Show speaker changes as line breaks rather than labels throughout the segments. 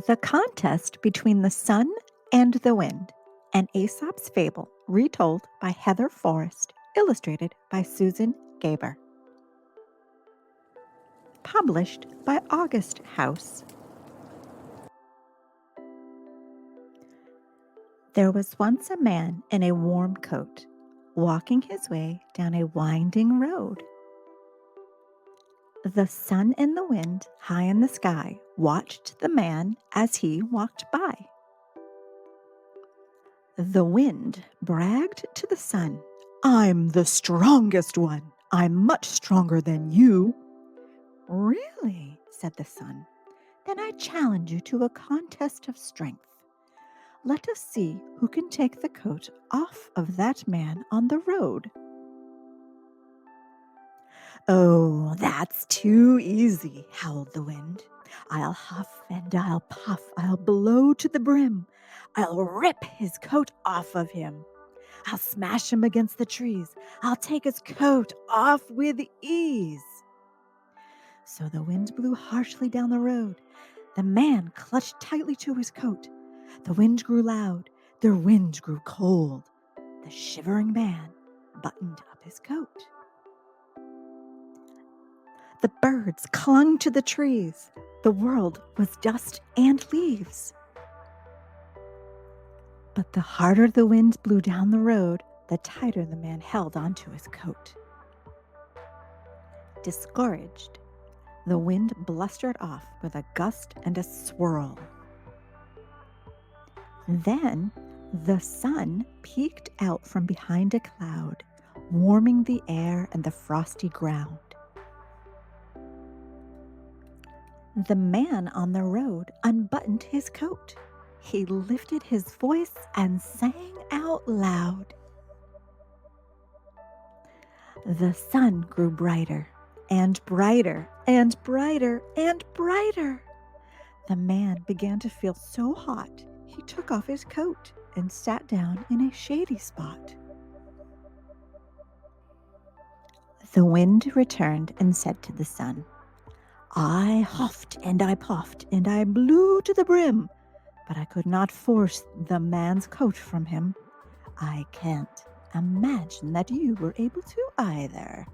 The Contest Between the Sun and the Wind, an Aesop's fable retold by Heather Forrest, illustrated by Susan Gaber. Published by August House. There was once a man in a warm coat, walking his way down a winding road. The sun and the wind, high in the sky, watched the man as he walked by. The wind bragged to the sun, "I'm the strongest one. I'm much stronger than you." "Really?" said the sun. "Then I challenge you to a contest of strength. Let us see who can take the coat off of that man on the road." "Oh, that's too easy," howled the wind. "I'll huff and I'll puff, I'll blow to the brim. I'll rip his coat off of him. I'll smash him against the trees. I'll take his coat off with ease." So the wind blew harshly down the road. The man clutched tightly to his coat. The wind grew loud. The wind grew cold. The shivering man buttoned up his coat. The birds clung to the trees. The world was dust and leaves. But the harder the wind blew down the road, the tighter the man held onto his coat. Discouraged, the wind blustered off with a gust and a swirl. Then the sun peeked out from behind a cloud, warming the air and the frosty ground. The man on the road unbuttoned his coat. He lifted his voice and sang out loud. The sun grew brighter and brighter and brighter and brighter. The man began to feel so hot, he took off his coat and sat down in a shady spot. The wind returned and said to the sun, "I huffed and I puffed and I blew to the brim, but I could not force the man's coat from him. I can't imagine that you were able to either."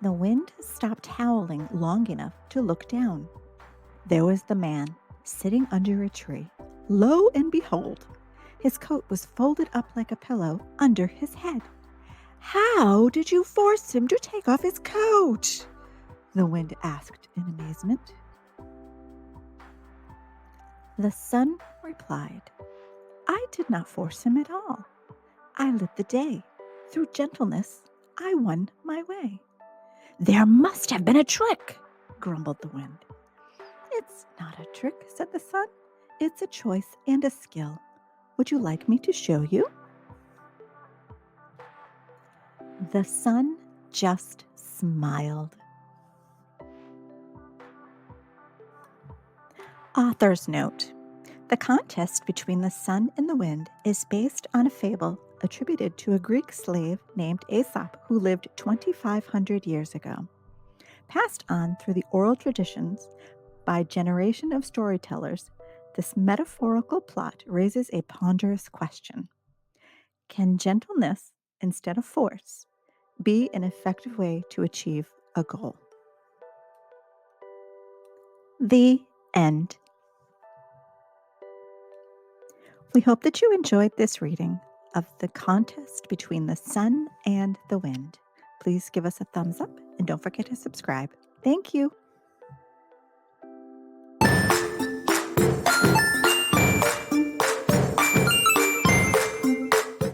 The wind stopped howling long enough to look down. There was the man sitting under a tree. Lo and behold, his coat was folded up like a pillow under his head. "How did you force him to take off his coat?" the wind asked in amazement. The sun replied, "I did not force him at all. I lit the day. Through gentleness, I won my way." "There must have been a trick," grumbled the wind. "It's not a trick," said the sun. "It's a choice and a skill. Would you like me to show you?" The sun just smiled. Author's note: the contest between the sun and the wind is based on a fable attributed to a Greek slave named Aesop who lived 2,500 years ago. Passed on through the oral traditions by a generation of storytellers, this metaphorical plot raises a ponderous question. Can gentleness, instead of force, be an effective way to achieve a goal? The end. We hope that you enjoyed this reading of The Contest Between the Sun and the Wind. Please give us a thumbs up and don't forget to subscribe. Thank you.